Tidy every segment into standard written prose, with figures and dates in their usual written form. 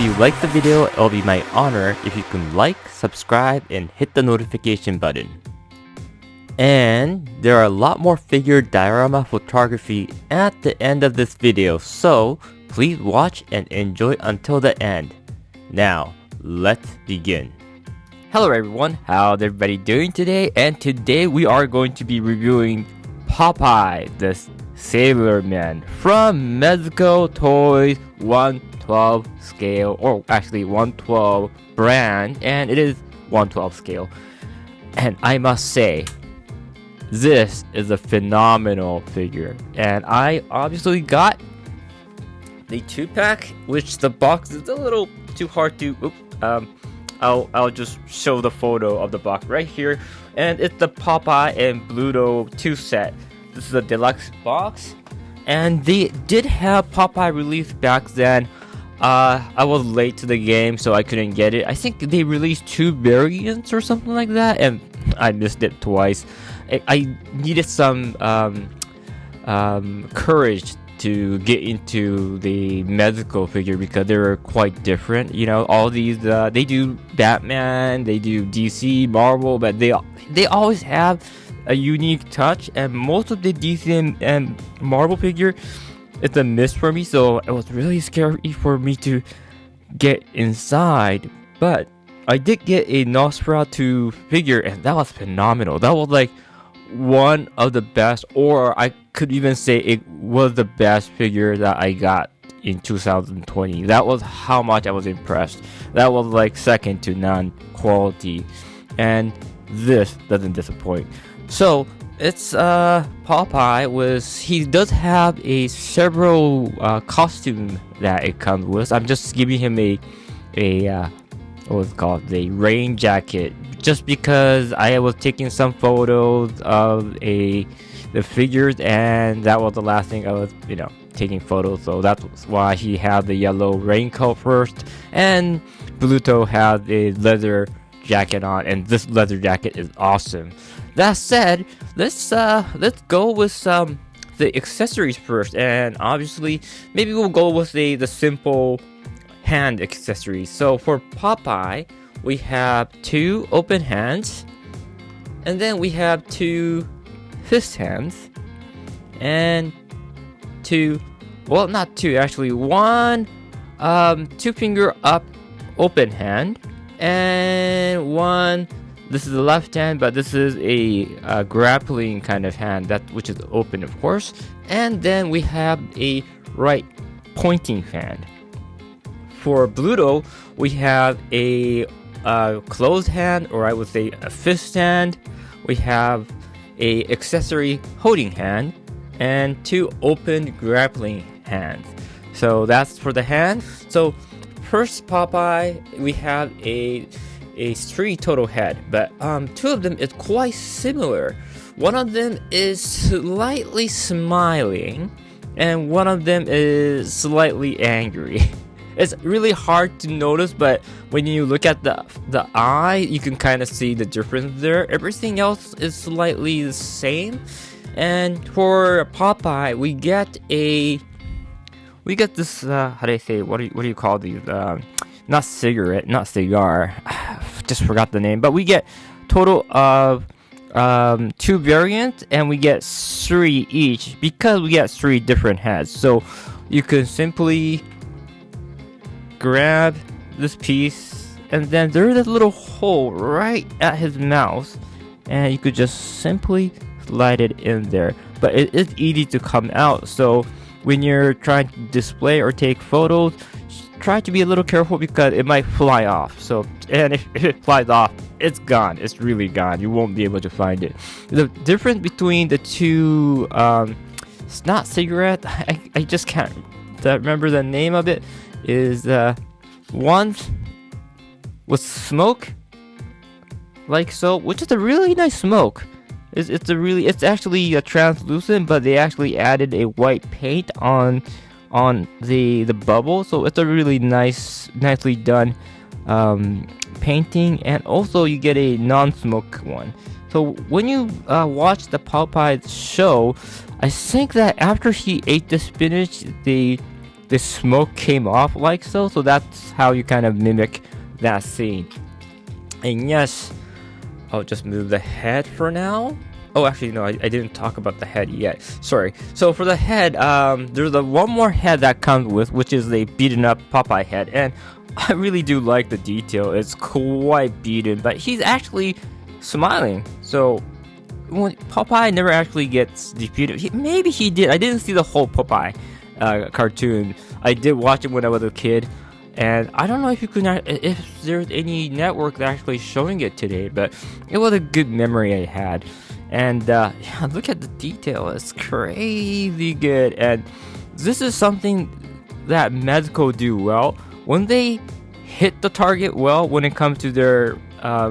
you like the video, it'll be my honor if you can like, subscribe, and hit the notification button. And there are a lot more figure diorama photography at the end of this video, so please watch and enjoy until the end. Now, let's begin. Hello everyone, how's everybody doing today? And today we are going to be reviewing Popeye, the sailorman from Mezco Toys 112 scale, or actually 112 brand, and it is 112 scale. And I must say, this is a phenomenal figure, and I obviously got the 2-pack, which the box is a little too hard to. I'll just show the photo of the box right here, and it's the Popeye and Bluto 2 set. This is a deluxe box, and they did have Popeye released back then. I was late to the game, so I couldn't get it. I think they released 2 variants or something like that, and I missed it twice. I needed some courage to get into the Mezco figure because they were quite different. You know, all these they do Batman, they do DC, Marvel, but they always have a unique touch. And most of the DC and Marvel figure, it's a miss for me. So it was really scary for me to get inside, but I did get a Nosferatu figure, and that was phenomenal. That was like one of the best, or I could even say it was the best figure that I got in 2020. That was how much I was impressed. That was like second to none quality, and this doesn't disappoint. So it's Popeye he does have a several costume that it comes with. I'm just giving him a what's called the rain jacket, just because I was taking some photos of the figures, and that was the last thing I was taking photos. So that's why he had the yellow raincoat first, and Bluto had a leather jacket on, and this leather jacket is awesome. That said, let's go with the accessories first, and obviously maybe we'll go with the simple hand accessories. So for Popeye, we have 2 open hands, and then we have 2 fist hands, and 2, well, not 2 actually, 1 2-finger up open hand, and 1, this is the left hand, but this is a grappling kind of hand, which is open, of course. And then we have a right pointing hand. For Bluto, we have a closed hand, or I would say a fist hand. We have a accessory holding hand, and 2 open grappling hands. So that's for the hand. So first Popeye, we have a 3 total head, but 2 of them is quite similar. One of them is slightly smiling, and one of them is slightly angry. It's really hard to notice, but when you look at the eye, you can kind of see the difference there. Everything else is slightly the same. And for Popeye, we get this how do I say, what do you call these, not cigar, just forgot the name, but we get total of 2 variants, and we get 3 each because we get 3 different heads. So you can simply grab this piece, and then there's this little hole right at his mouth, and you could just simply slide it in there. But it is easy to come out, so when you're trying to display or take photos, try to be a little careful because it might fly off. So, and if it flies off, it's gone. It's really gone. You won't be able to find it. The difference between the 2, it's not cigarette. I just can't remember the name of it. Is one with smoke, like so, which is a really nice smoke. It's actually translucent, but they actually added a white paint on the bubble, so it's a really nicely done painting. And also you get a non-smoke one. So when you watch the Popeye show, I think that after he ate the spinach, the smoke came off like so. So that's how you kind of mimic that scene. And yes, I'll just move the head for now. Oh, actually, no, I didn't talk about the head yet. Sorry. So for the head, there's one more head that comes with, which is a beaten up Popeye head. And I really do like the detail. It's quite beaten, but he's actually smiling. So when Popeye never actually gets defeated, maybe he did. I didn't see the whole Popeye cartoon. I did watch it when I was a kid. And I don't know if if there's any network that actually showing it today, but it was a good memory I had. And yeah, look at the detail, it's crazy good. And this is something that Mezco do well. When they hit the target well, when it comes to their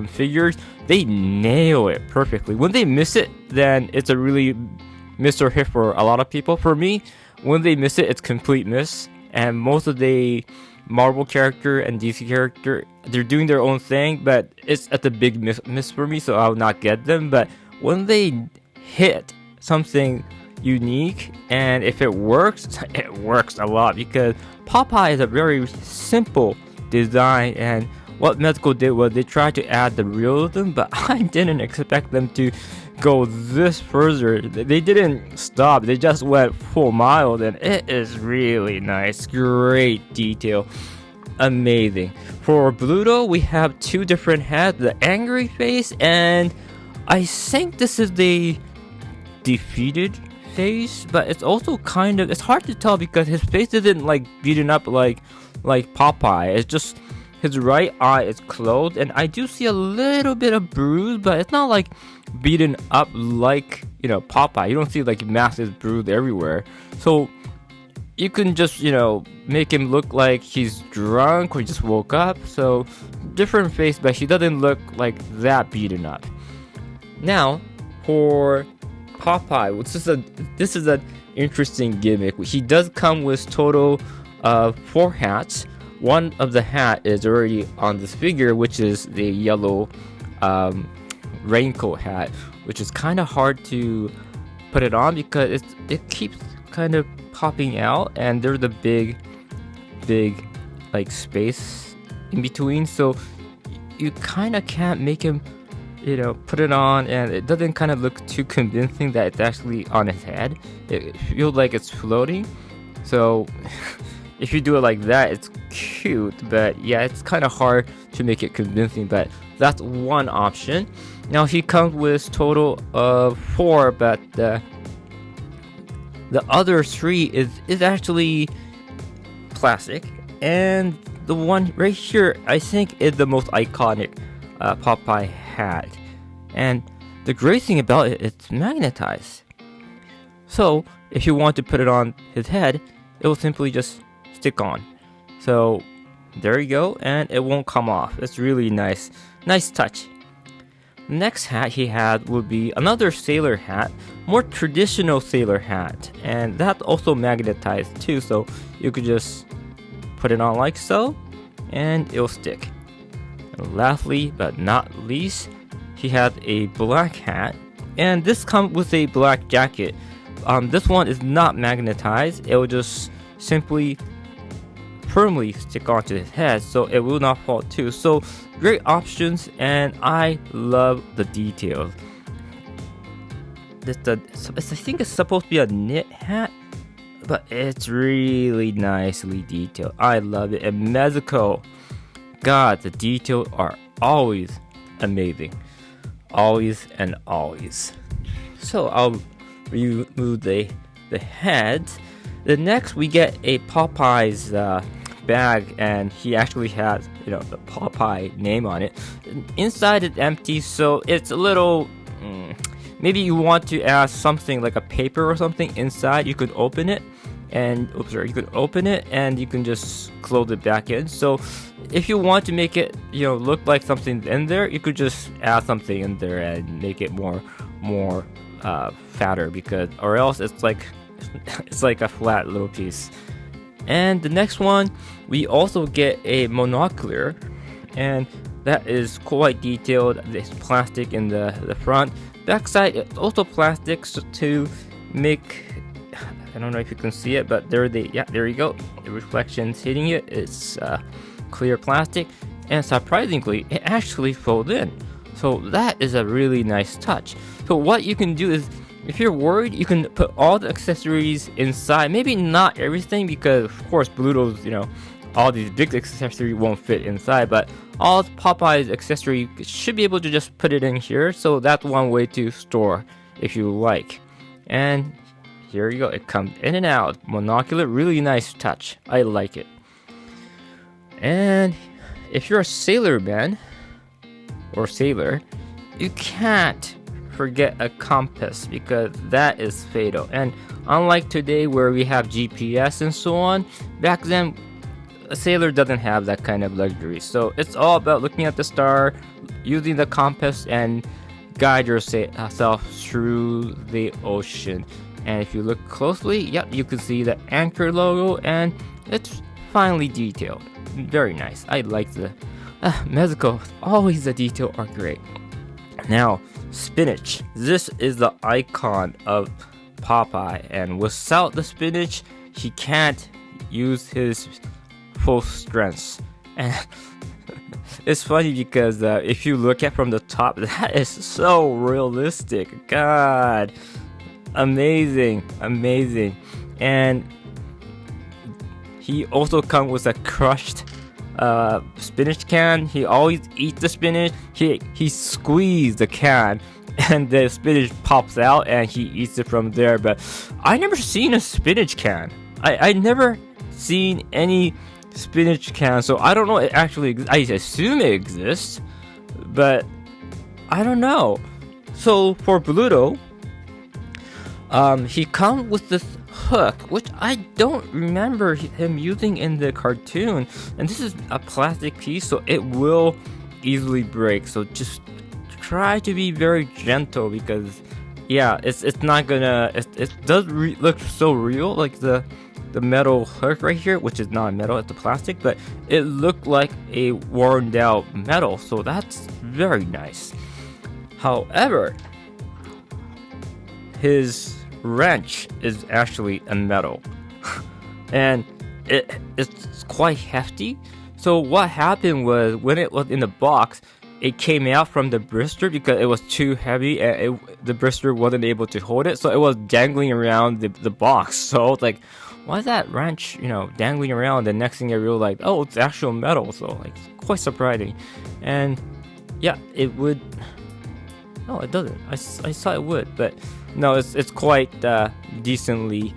figures, they nail it perfectly. When they miss it, then it's a really miss or hit for a lot of people. For me, when they miss it, it's complete miss. And most of the Marvel character and DC character, they're doing their own thing, but it's at the big miss for me, so I'll not get them. But when they hit something unique, and if it works a lot, because Popeye is a very simple design, and what Mezco did was they tried to add the realism, but I didn't expect them to go this further. They didn't stop, they just went full mile, and it is really nice, great detail, amazing. For Bluto, we have two different heads, the angry face, and I think this is the defeated face, but it's also kind of, it's hard to tell because his face isn't like beaten up like Popeye. It's just his right eye is closed, and I do see a little bit of bruise, but it's not like beaten up like, you know, Popeye. You don't see like massive bruise everywhere. So you can just, you know, make him look like he's drunk or he just woke up. So different face, but he doesn't look like that beaten up. Now, for Popeye, this is an interesting gimmick. He does come with total of 4 hats. One of the hat is already on this figure, which is the yellow raincoat hat, which is kind of hard to put it on because it keeps kind of popping out, and there's a big like space in between, so you kind of can't make him, you know, put it on, and it doesn't kind of look too convincing that it's actually on his head. It feels like it's floating. So if you do it like that, it's cute, but yeah, it's kind of hard to make it convincing, but that's one option. Now he comes with total of 4, but the other 3 is actually plastic, and the one right here I think is the most iconic Popeye hat. And the great thing about it, it's magnetized. So if you want to put it on his head, it will simply just stick on. So there you go, and it won't come off. It's really nice touch. Next hat he had would be another sailor hat, more traditional sailor hat, and that's also magnetized too, so you could just put it on like so and it'll stick. And lastly but not least, he had a black hat, and this comes with a black jacket. This one is not magnetized, it will just simply firmly stick onto his head, so it will not fall too. So great options, and I love the details. I think it's supposed to be a knit hat, but it's really nicely detailed. I love it. And Mezco, God, the details are always amazing, always and always. So I'll remove the heads. The next we get a Popeye's bag, and he actually has, you know, the Popeye name on it. Inside it's empty, so it's a little maybe you want to add something like a paper or something inside. You could open it, and you can just close it back in. So if you want to make it, you know, look like something's in there, you could just add something in there and make it more fatter, because or else it's like a flat little piece. And the next one, we also get a monocular, and that is quite detailed. There's plastic in the front. Backside, it's also plastic, so to make I don't know if you can see it, but there you go. The reflections hitting it. It's clear plastic, and surprisingly, it actually folded in. So that is a really nice touch. So what you can do is, if you're worried, you can put all the accessories inside. Maybe not everything, because of course Bluto's, all these big accessories won't fit inside, but all Popeye's accessory should be able to just put it in here. So that's one way to store if you like. And here you go, it comes in and out, monocular, really nice touch. I like it. And if you're a sailorman or sailor, you can't forget a compass, because that is fatal. And unlike today where we have GPS and so on, back then a sailor doesn't have that kind of luxury. So it's all about looking at the star, using the compass, and guide yourself through the ocean. And if you look closely, yep, you can see the anchor logo, and it's finely detailed. Very nice. I like the Mezco. Always the detail are great. Now, spinach. This is the icon of Popeye, and without the spinach, he can't use his full strength. And it's funny because if you look at from the top, that is so realistic. God, amazing. And he also comes with a crushed spinach can. He always eats the spinach. He squeezes the can, and the spinach pops out, and he eats it from there. But I never seen a spinach can. I never seen any spinach can, so I don't know. It actually, I assume it exists, but I don't know. So for Bluto, he comes with this hook, which I don't remember him using in the cartoon, and this is a plastic piece, so it will easily break. So just try to be very gentle, because yeah, it's not gonna. It does look so real, like the metal hook right here, which is not metal, it's a plastic, but it looked like a worn out metal, so that's very nice. However, his wrench is actually a metal and it's quite hefty. So what happened was, when it was in the box, it came out from the blister because it was too heavy, and the blister wasn't able to hold it, so it was dangling around the box. So it's like, why is that wrench, dangling around? The next thing I realized, oh, it's actual metal. So like, quite surprising. And yeah, it would. No, it doesn't. I thought it would, but no, it's quite decently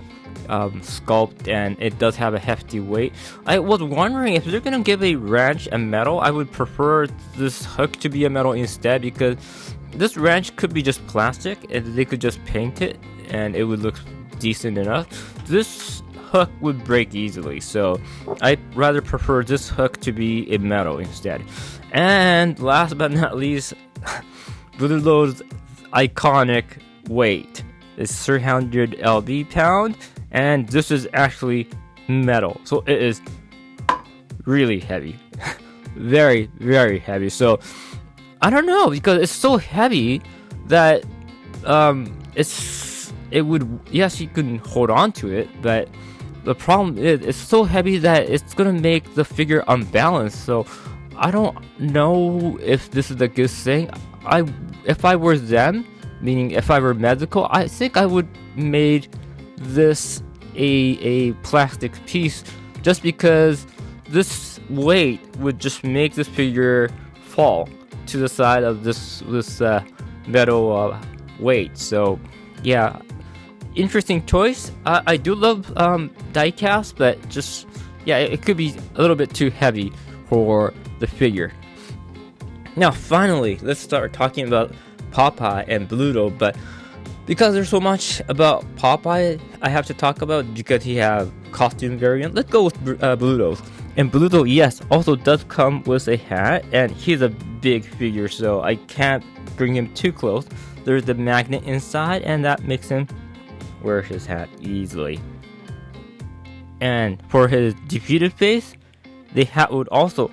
sculpted, and it does have a hefty weight. I was wondering if they're gonna give a wrench a metal. I would prefer this hook to be a metal instead, because this wrench could be just plastic, and they could just paint it, and it would look decent enough. This hook would break easily, so I rather prefer this hook to be a metal instead. And last but not least, Bluto's iconic weight is 300 lb-pound, and this is actually metal, so it is really heavy. Very, very heavy. So I don't know, because it's so heavy that it would, yes, you can hold on to it, but the problem is it's so heavy that it's gonna make the figure unbalanced. So I don't know if this is a good thing. If I were them, meaning if I were Mezco, I think I would made this a plastic piece, just because this weight would just make this figure fall to the side of this metal weight. So yeah, interesting choice. I do love diecast, but just yeah, it could be a little bit too heavy for the figure. Now finally, let's start talking about Popeye and Bluto, but because there's so much about Popeye I have to talk about, because he have costume variant, let's go with Bluto's. And Bluto, yes, also does come with a hat, and he's a big figure, so I can't bring him too close. There's the magnet inside, and that makes him wear his hat easily. And for his defeated face, the hat would also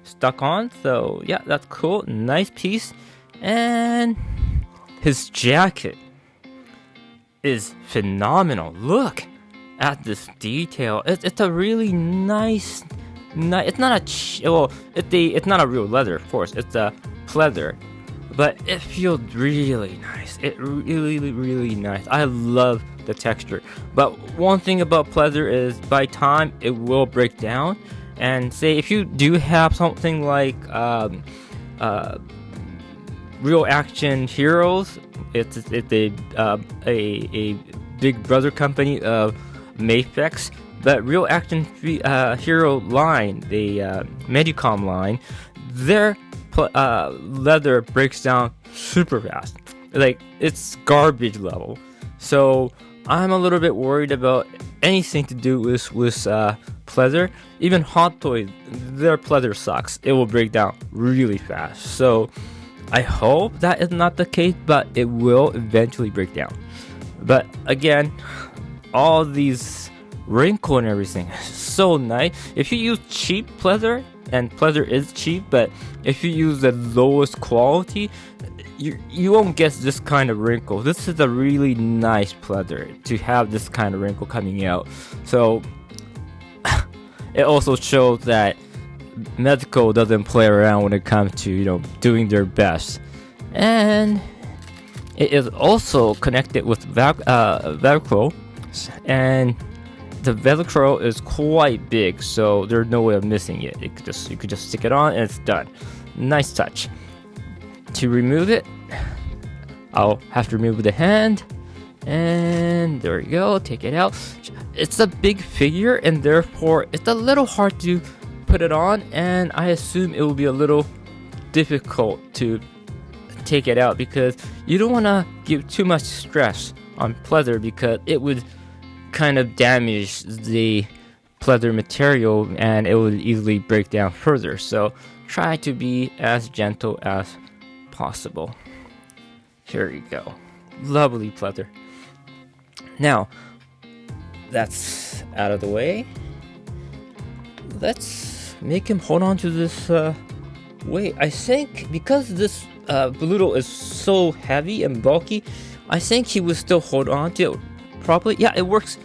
stuck on, so yeah, that's cool. Nice piece. And his jacket is phenomenal. Look, at this detail. It's a really nice. It's not it's not a real leather, of course. It's a pleather, but it feels really nice. It really nice. I love the texture. But one thing about pleather is by time it will break down. And say if you do have something like Real Action Heroes, it's a big brother company of Mafex. But Real Action Hero line, the Medicom line, their leather breaks down super fast. Like, it's garbage level. So I'm a little bit worried about anything to do with pleather. Even Hot Toys, their pleather sucks. It will break down really fast. So I hope that is not the case, but it will eventually break down. But again, all these wrinkle and everything is so nice. If you use cheap pleather, and pleather is cheap, but if you use the lowest quality, you won't get this kind of wrinkle. This is a really nice pleather to have this kind of wrinkle coming out. So it also shows that Mezco doesn't play around when it comes to doing their best. And it is also connected with Velcro, and the Velcro is quite big, so there's no way of missing it. You could just stick it on and it's done. Nice touch. To remove it, I'll have to remove the hand, and there we go. Take it out. It's a big figure, and therefore it's a little hard to put it on, and I assume it will be a little difficult to take it out because you don't want to give too much stress on pleather because it would kind of damage the pleather material and it would easily break down further. So try to be as gentle as possible. Here we go. Lovely pleather. Now that's out of the way. Let's make him hold on to this weight. I think because this Bluto is so heavy and bulky, I think he would still hold on to it properly. Yeah, it works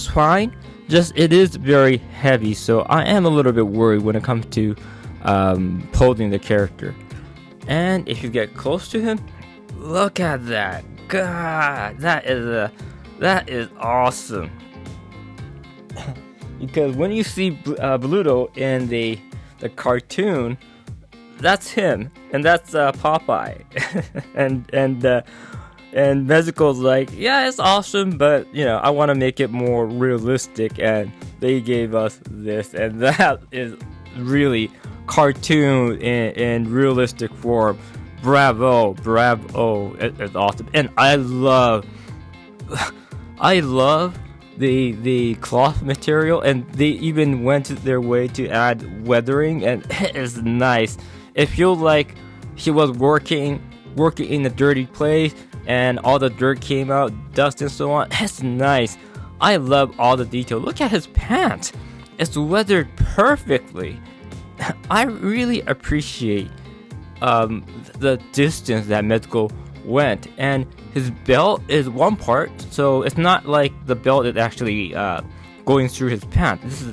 fine. Just it is very heavy, so I am a little bit worried when it comes to holding the character. And if you get close to him, look at that. God, that is awesome. Because when you see Bluto in the cartoon, that's him, and that's Popeye, and Mezco's like, yeah, it's awesome, but I want to make it more realistic, and they gave us this, and that is really cartoon in realistic form. Bravo, it's awesome, and I love the cloth material, and they even went their way to add weathering, and it is nice. It feels like he was working in a dirty place and all the dirt came out, dust and so on. It's nice. I love all the detail. Look at his pants. It's weathered perfectly. I really appreciate the distance that Mezco went, and his belt is one part, so it's not like the belt is actually going through his pants.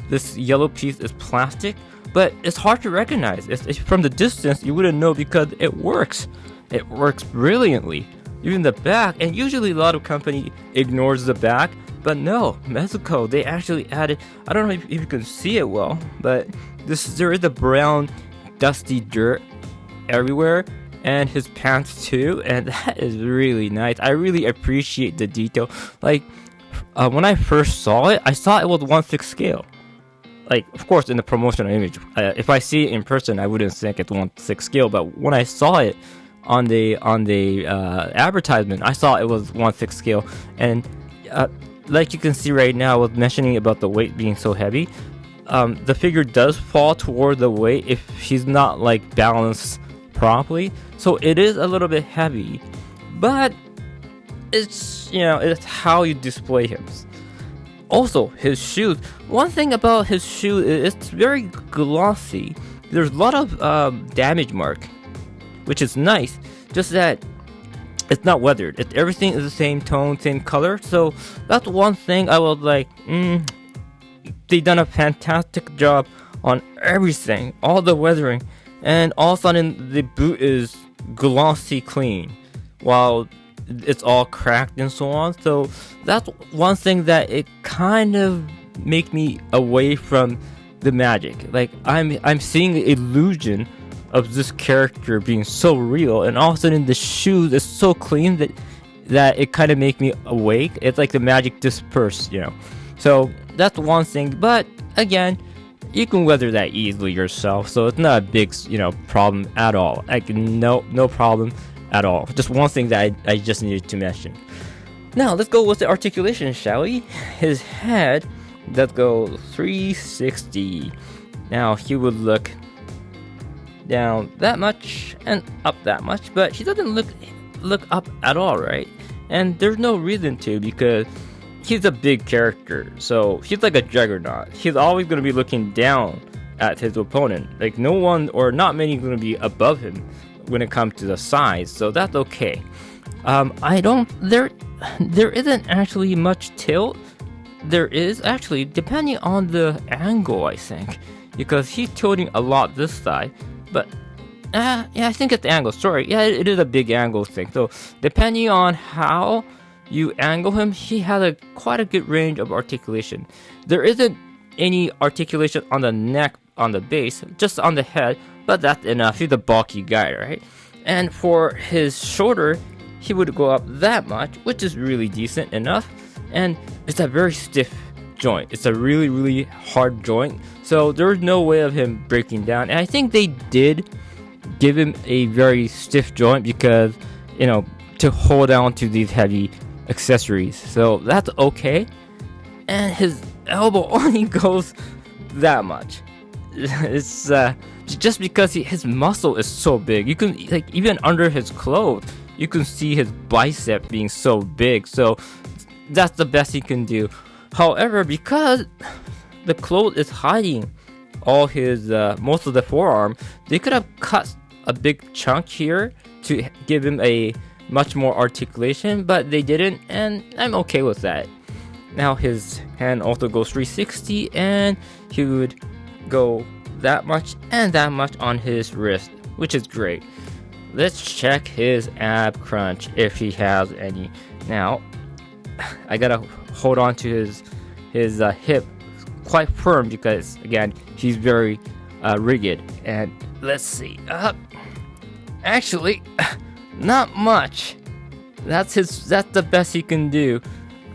This yellow piece is plastic, but it's hard to recognize. It's from the distance you wouldn't know because it works. It works brilliantly. Even the back, and usually a lot of company ignores the back, but no, Mezco, they actually added. I don't know if you can see it well, but there is a brown dusty dirt everywhere, and his pants too, and that is really nice. I really appreciate the detail. Like when I first saw it, I thought it was 1/6 scale. Like, of course, in the promotional image, if I see it in person, I wouldn't think it's 1/6 scale. But when I saw it on the advertisement, I saw it was 1/6 scale. And like you can see right now, I was mentioning about the weight being so heavy. The figure does fall toward the weight if he's not like balanced properly, so it is a little bit heavy, but it's it's how you display him. Also, his shoes. One thing about his shoe is it's very glossy. There's a lot of damage mark, which is nice. Just that it's not weathered. Everything is the same tone, same color. So that's one thing I was like, they done a fantastic job on everything, all the weathering, and all of a sudden the boot is glossy clean, while it's all cracked and so on. So that's one thing that it kind of make me away from the magic. Like I'm seeing the illusion of this character being so real, and all of a sudden the shoes is so clean that it kind of make me awake. It's like the magic dispersed, So that's one thing. But again, you can weather that easily yourself, so it's not a big problem at all. Like no problem at all. Just one thing that I just needed to mention. Now let's go with the articulation, shall we? His head, let's go 360. Now he would look down that much and up that much, but he doesn't look up at all, right? And there's no reason to, because he's a big character, so he's like a juggernaut. He's always going to be looking down at his opponent. Like no one or not many going to be above him when it comes to the size, so that's okay. There isn't actually much tilt. There is actually, depending on the angle, I think, because he's tilting a lot this side. But yeah, I think it's the angle. Sorry, yeah, it is a big angle thing. So depending on how you angle him, he has quite a good range of articulation. There isn't any articulation on the neck, on the base, just on the head, but that's enough. He's a bulky guy, right? And for his shoulder, he would go up that much, which is really decent enough. And it's a very stiff joint. It's a really, really hard joint. So there's no way of him breaking down. And I think they did give him a very stiff joint because, to hold on to these heavy accessories. So that's okay. And his elbow only goes that much. It's just because his muscle is so big. You can, like, even under his clothes, you can see his bicep being so big. So that's the best he can do. However, because the clothes is hiding all his most of the forearm, they could have cut a big chunk here to give him a much more articulation, but they didn't, and I'm okay with that. Now his hand also goes 360, and he would go that much and that much on his wrist, which is great. Let's check his ab crunch if he has any. Now I gotta hold on to his hip quite firm because, again, he's very rigid. And let's see, actually not much. That's the best he can do.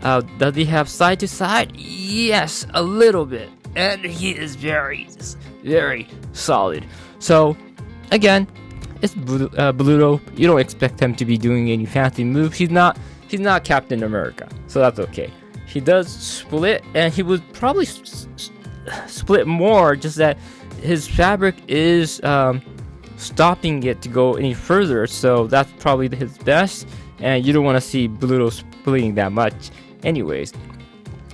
Does he have side to side? Yes, a little bit, and he is very, very solid. So again, it's Bluto. You don't expect him to be doing any fancy moves. He's not Captain America, so that's okay. He does split, and he would probably split more, just that his fabric is stopping it to go any further, so that's probably his best, and you don't want to see Bluto splitting that much anyways.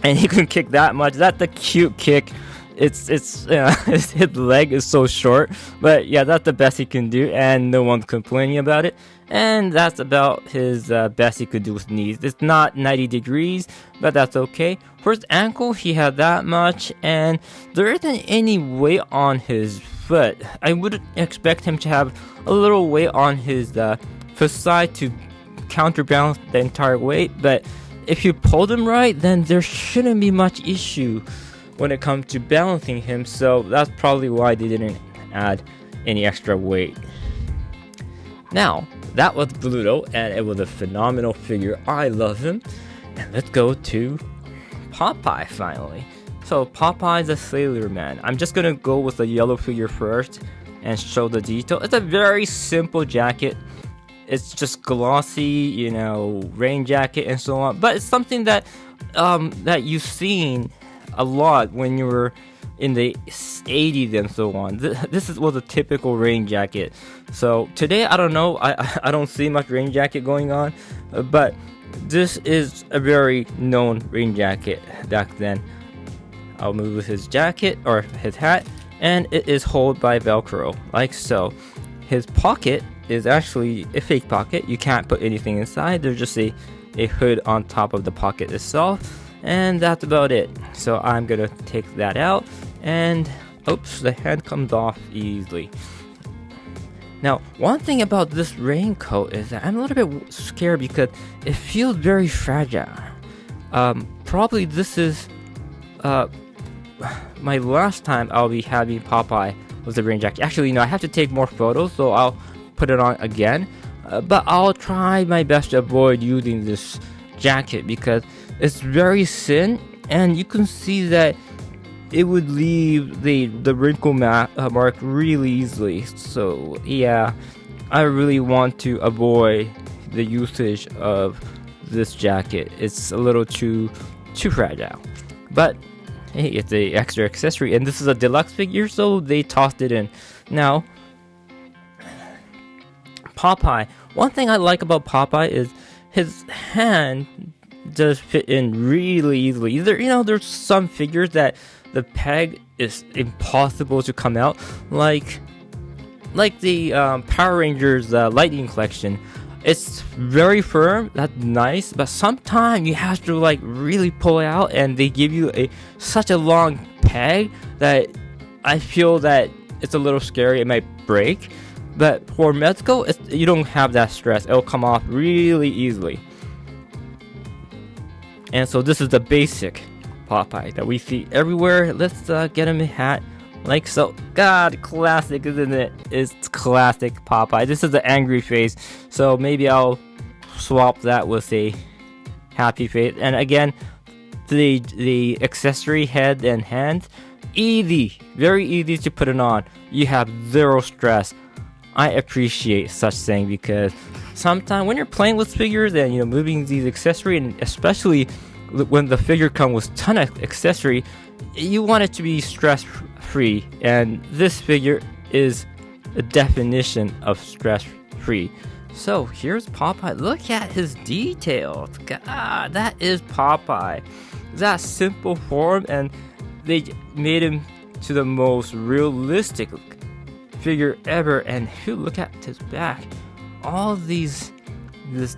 And he can kick that much. That's a cute kick. It's his leg is so short, but yeah, that's the best he can do, and no one's complaining about it. And that's about his best he could do with knees. It's not 90 degrees, but that's okay. For his ankle, he had that much, and there isn't any weight on his foot. I would expect him to have a little weight on his foot side to counterbalance the entire weight, but if you pulled him right, then there shouldn't be much issue when it comes to balancing him. So that's probably why they didn't add any extra weight. Now, that was Bluto, and it was a phenomenal figure. I love him. And let's go to Popeye finally. So Popeye's a sailorman. I'm just gonna go with the yellow figure first and show the detail. It's a very simple jacket. It's just glossy, rain jacket and so on. But it's something that that you've seen a lot when you were in the 80s and so on. This was a typical rain jacket. So today, I don't know, I don't see much rain jacket going on, but this is a very known rain jacket back then. I'll move his jacket or his hat, and it is held by Velcro, like so. His pocket is actually a fake pocket. You can't put anything inside. There's just a hood on top of the pocket itself, and that's about it. So I'm gonna take that out, and oops, the hand comes off easily. Now, one thing about this raincoat is that I'm a little bit scared because it feels very fragile. Probably this is my last time I'll be having Popeye with the rain jacket. Actually, I have to take more photos, so I'll put it on again. But I'll try my best to avoid using this jacket because it's very thin, and you can see that it would leave the wrinkle mark really easily. So yeah, I really want to avoid the usage of this jacket. It's a little too fragile, but hey, it's a extra accessory, and this is a deluxe figure, so they tossed it in. Now, Popeye. One thing I like about Popeye is his hand does fit in really easily. There's some figures that the peg is impossible to come out, like the Power Rangers Lightning Collection. It's very firm, that's nice, but sometimes you have to like really pull it out, and they give you such a long peg that I feel that it's a little scary. It might break. But for Mezco, you don't have that stress. It'll come off really easily. And so this is the basic Popeye that we see everywhere. Let's get him a hat like so. God, classic, isn't it? It's classic Popeye. This is the angry face, so maybe I'll swap that with a happy face. And again, the accessory head and hands, easy, very easy to put it on. You have zero stress. I appreciate such thing because sometimes when you're playing with figures and moving these accessories, and especially when the figure comes with ton of accessory, you want it to be stress free, and this figure is a definition of stress free. So here's Popeye. Look at his details. God, that is Popeye. That simple form, and they made him to the most realistic figure ever. And if you look at his back, all this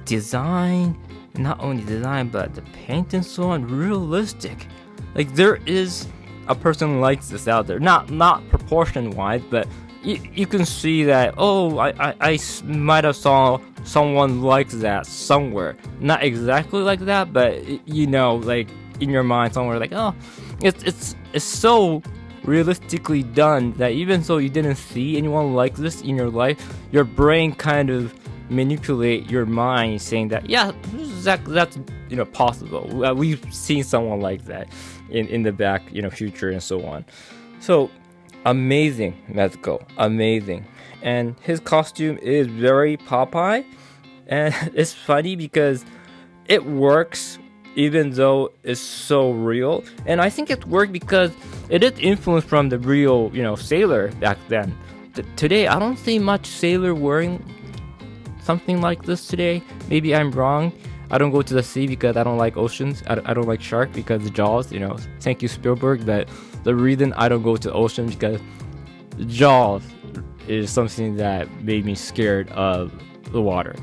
design, not only design but the paint and so on, realistic. Like there is a person like this out there, not proportion wise, but you can see that, oh, I might have saw someone like that somewhere, not exactly like that, but like in your mind somewhere, like, oh, it's so realistically done that even though you didn't see anyone like this in your life, your brain kind of manipulate your mind saying that, yeah, that's possible. We've seen someone like that in the back, future and so on. So amazing, Mezco, amazing. And his costume is very Popeye, and it's funny because it works even though it's so real. And I think it worked because it is influenced from the real, sailor back then. Today, I don't see much sailor wearing something like this today. Maybe I'm wrong. I don't go to the sea because I don't like oceans. I don't like shark because the Jaws, thank you Spielberg, but the reason I don't go to the ocean because Jaws is something that made me scared of the water.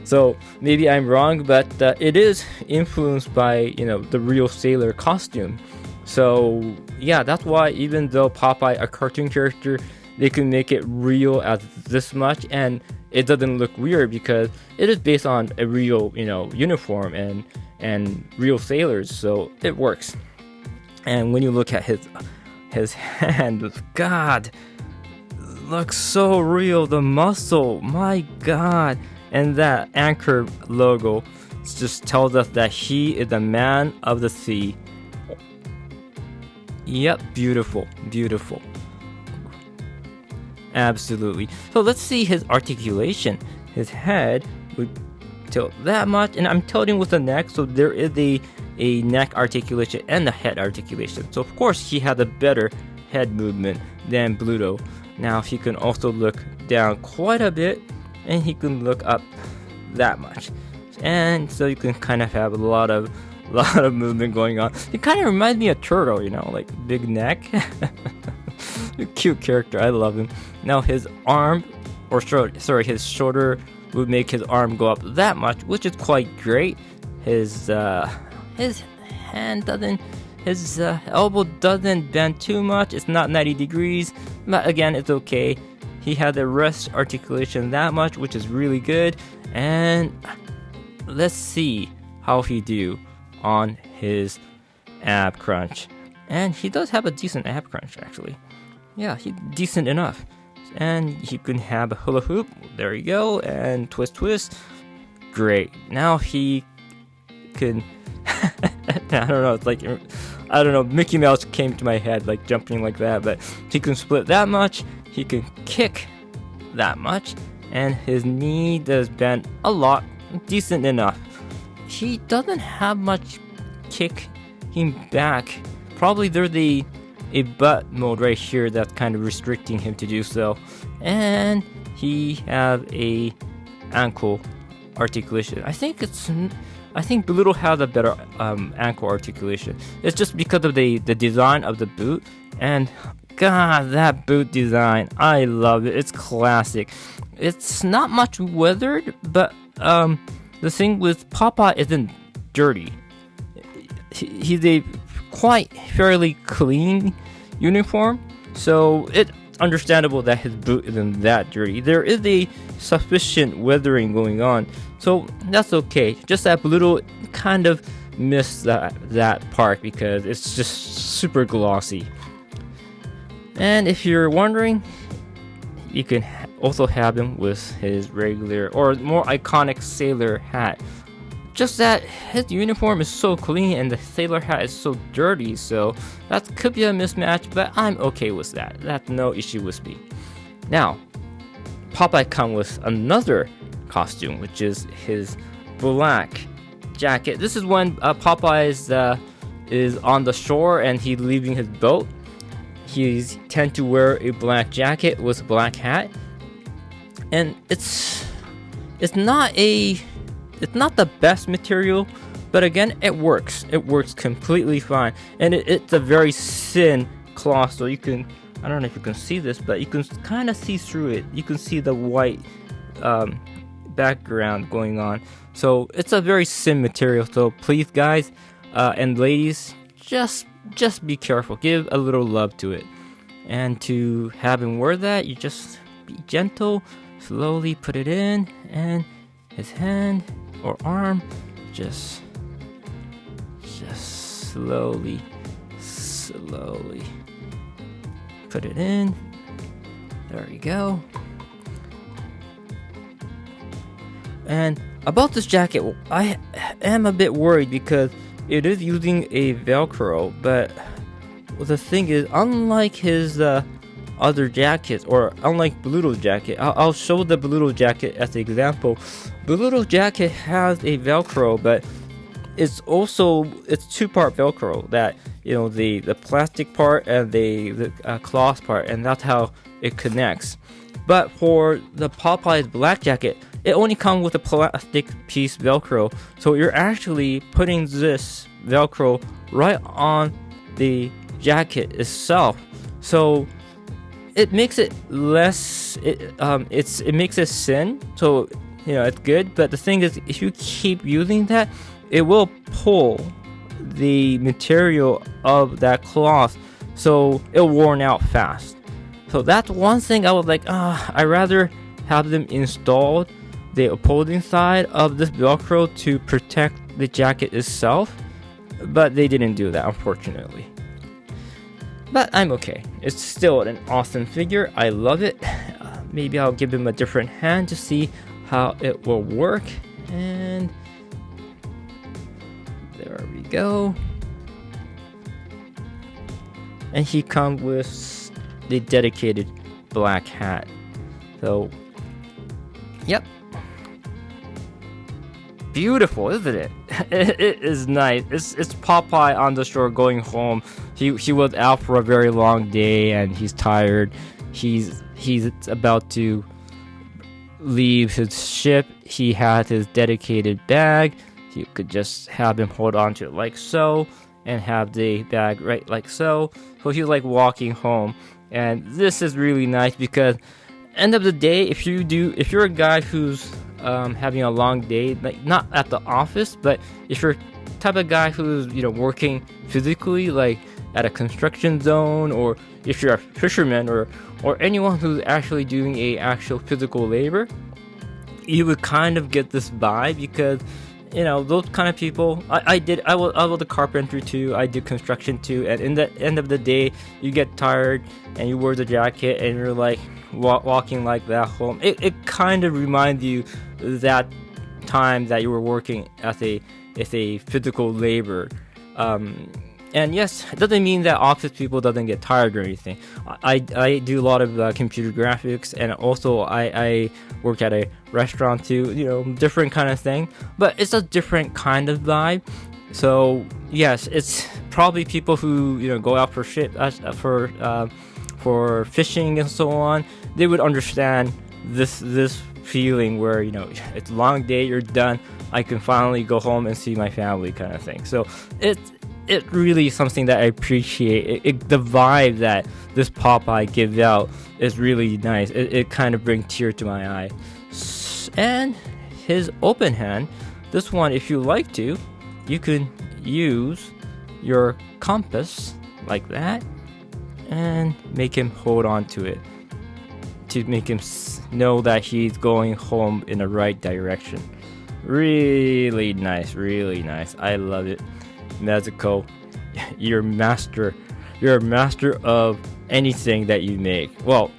So maybe I'm wrong, but it is influenced by the real sailor costume. So yeah, that's why even though Popeye a cartoon character, they can make it real as this much, and it doesn't look weird because it is based on a real uniform and real sailors, so it works. And when you look at his hand, God, looks so real. The muscle, my God. And that anchor logo just tells us that he is a man of the sea. Yep, beautiful, beautiful. Absolutely. So let's see his articulation. His head would tilt that much, and I'm tilting with the neck, so there is a neck articulation and a head articulation. So of course he had a better head movement than Bluto. Now he can also look down quite a bit, and he can look up that much, and so you can kind of have a lot of movement going on. It kind of reminds me of Turtle, like big neck. Cute character, I love him. Now his arm or sorry, his shoulder would make his arm go up that much, which is quite great. His hand doesn't, his elbow doesn't bend too much. It's not 90 degrees, but again, it's okay. He had the wrist articulation that much, which is really good. And let's see how he do on his ab crunch. And he does have a decent ab crunch, actually. Yeah, he's decent enough. And he can have a hula hoop. There you go. And twist, twist. Great. Now he can... I don't know. It's like... I don't know. Mickey Mouse came to my head, like jumping like that. But he can split that much. He can kick that much. And his knee does bend a lot. Decent enough. He doesn't have much kicking back. Probably there's a butt mode right here that's kind of restricting him to do so. And he have a ankle articulation. I think Bluto has a better ankle articulation. It's just because of the design of the boot. And God, that boot design, I love it. It's classic. It's not much weathered, but the thing with Popeye isn't dirty. He's a quite fairly clean uniform, so it's understandable that his boot isn't that dirty. There is a sufficient weathering going on, so that's okay. Just that Bluto kind of missed that part because it's just super glossy. And if you're wondering, you can also have him with his regular or more iconic sailor hat. Just that his uniform is so clean and the sailor hat is so dirty, so that could be a mismatch, but I'm okay with that. That's no issue with me. Now, Popeye comes with another costume, which is his black jacket. This is when Popeye is on the shore and he's leaving his boat. He tends to wear a black jacket with a black hat, and it's not the best material, but again, it works. It works completely fine, and it's a very thin cloth, so you can, I don't know if you can see this, but you can kind of see through it. You can see the white background going on, so it's a very thin material. So please, guys and ladies, just be careful. Give a little love to it, and to have him wear that, you just be gentle, slowly put it in, and his hand or arm, just slowly put it in. There you go. And about this jacket, I am a bit worried because it is using a Velcro, but the thing is, unlike his other jackets, or unlike Bluto's jacket, I'll show the Bluto jacket as an example. Bluto's jacket has a Velcro, but it's two-part Velcro. That, you know, the plastic part and the cloth part, and that's how it connects. But for the Popeye's black jacket, it only comes with a plastic piece Velcro, so you're actually putting this Velcro right on the jacket itself. So it makes it less. It makes it thin, so you know it's good. But the thing is, if you keep using that, it will pull the material of that cloth, so it'll worn out fast. So that's one thing I was like, I'd rather have them installed the opposing side of this Velcro to protect the jacket itself, but they didn't do that, unfortunately. But I'm okay. It's still an awesome figure. I love it. Maybe I'll give him a different hand to see how it will work. And there we go. And he comes with the dedicated black hat. So, yep. Beautiful, isn't it? It is nice. It's Popeye on the shore going home. He was out for a very long day and he's tired. He's about to leave his ship. He had his dedicated bag. You could just have him hold on to it like so, and have the bag right like so. So he's like walking home, and this is really nice because end of the day, if you're a guy who's having a long day, like not at the office, but if you're type of guy who's working physically, like at a construction zone, or if you're a fisherman, or anyone who's actually doing a actual physical labor, you would kind of get this vibe, because those kind of people. I was a carpenter too. I did construction too, and in the end of the day, you get tired and you wear the jacket and you're like walking like that home. It kind of reminds you that time that you were working as a physical labor. And yes, it doesn't mean that office people doesn't get tired or anything. I do a lot of computer graphics, and also I work at a restaurant too, different kind of thing, but it's a different kind of vibe. So yes, it's probably people who go out for for fishing and so on. They would understand this feeling where it's a long day, you're done, I can finally go home and see my family kind of thing. So it really is something that I appreciate. The vibe that this Popeye gives out is really nice. It kind of brings tear to my eye. And his open hand, this one, if you like to, you can use your compass like that and make him hold on to it to make him know that he's going home in the right direction. Really nice, really nice. I love it. Mezco, you're a master of anything that you make. Well,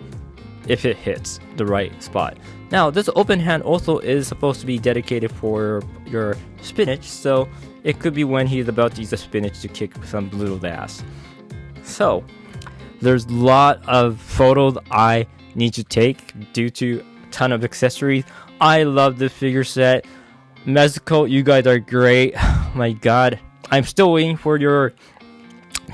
if it hits the right spot. Now, this open hand also is supposed to be dedicated for your spinach, so it could be when he's about to use the spinach to kick some Bluto's ass. So, there's a lot of photos I need to take due to a ton of accessories. I love this figure set. Mezco, you guys are great. Oh my god. I'm still waiting for your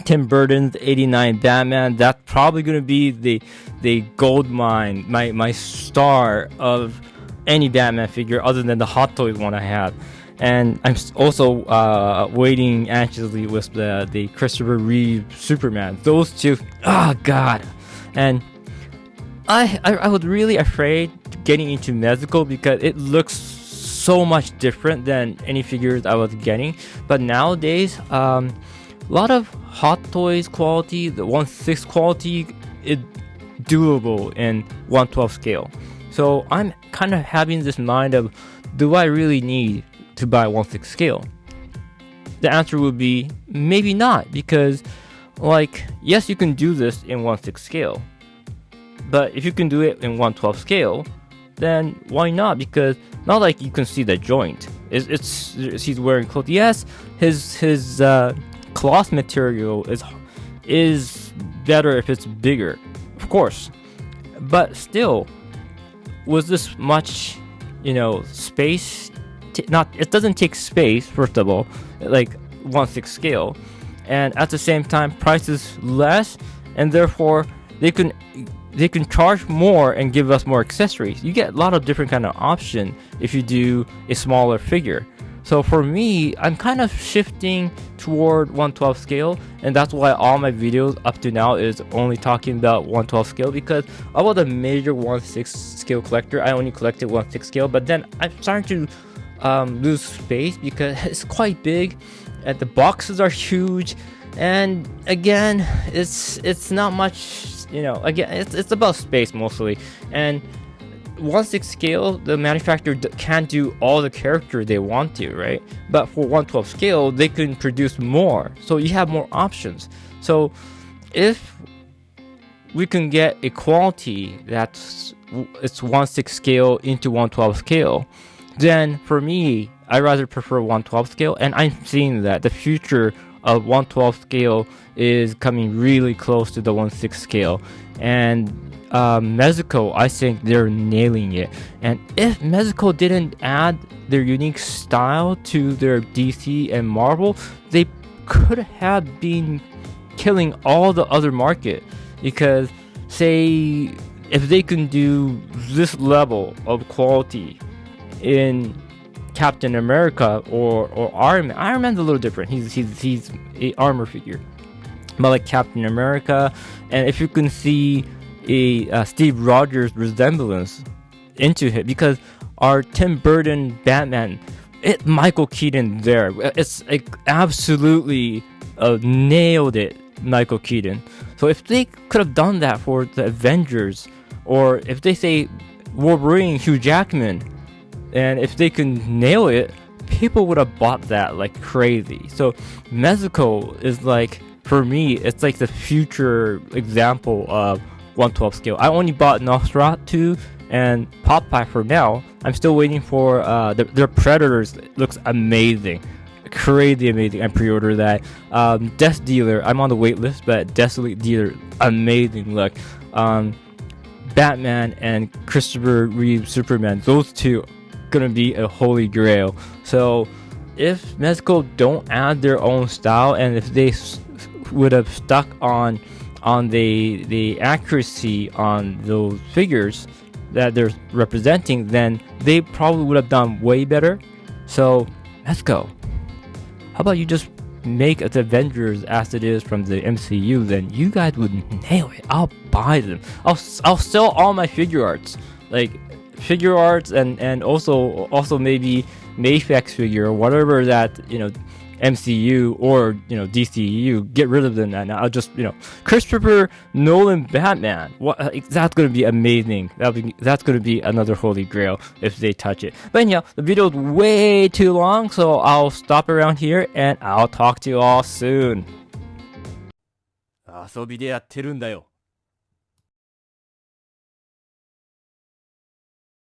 Tim Burton's '89 Batman. That's probably gonna be the gold mine, my star of any Batman figure other than the Hot Toys one I have. And I'm also waiting anxiously with the Christopher Reeve Superman. Those two, oh god. And I was really afraid getting into Mezco because it looks so much different than any figures I was getting. But nowadays, a lot of Hot Toys quality, the 1/6 quality, is doable in 1/12 scale. So I'm kind of having this mind of, do I really need to buy 1/6 scale? The answer would be maybe not, because yes, you can do this in 1/6 scale, but if you can do it in 1/12 scale, then why not? Because not like you can see the joint. It's he's wearing clothes. Yes, his cloth material is better if it's bigger, of course, but still, with this much space, it doesn't take space, first of all, like 1/6 scale, and at the same time price is less, and therefore they can charge more and give us more accessories. You get a lot of different kind of option if you do a smaller figure. So for me, I'm kind of shifting toward 1/12 scale, and that's why all my videos up to now is only talking about 1/12 scale, because I was a major 1/6 scale collector. I only collected 1/6 scale, but then I'm starting to lose space because it's quite big and the boxes are huge, and again, it's not much. Again, it's about space mostly, and 1/6 scale, the manufacturer can't do all the character they want to, right? But for 1/12 scale, they can produce more, so you have more options. So if we can get a quality it's 1/6 scale into 1/12 scale, then for me, I rather prefer 1/12 scale, and I'm seeing that the future of 1/12 scale is coming really close to the 1/6 scale, and Mezco, I think they're nailing it. And if Mezco didn't add their unique style to their DC and Marvel, they could have been killing all the other market, because say if they can do this level of quality in Captain America or Iron Man. Iron Man's a little different. He's a armor figure, but like Captain America, and if you can see a Steve Rogers resemblance into it, because our Tim Burton Batman, Michael Keaton there, it's like absolutely nailed it, Michael Keaton. So if they could have done that for the Avengers, or if they say Wolverine, Hugh Jackman, and if they can nail it, people would have bought that like crazy. So Mezco is like, for me, it's like the future example of 1/12 scale. I only bought Nosferatu and Popeye for now. I'm still waiting for their Predators. It looks amazing, crazy amazing. I pre-ordered that. Death Dealer, I'm on the wait list, but Death Dealer, amazing look. Batman and Christopher Reeve Superman, those two gonna be a holy grail. So if Mezco don't add their own style, and if they would have stuck on the accuracy on those figures that they're representing, then they probably would have done way better. So Mezco, how about you just make the Avengers as it is from the MCU? Then you guys would nail it. I'll buy them. I'll sell all my figure arts, like figure arts, and also maybe Mayfex figure or whatever that, MCU or DCU, get rid of them, and I'll just Christopher Nolan Batman. That's gonna be amazing. That's gonna be another holy grail if they touch it. But anyhow, the video is way too long, so I'll stop around here and I'll talk to you all soon. 遊びでやってるんだよ。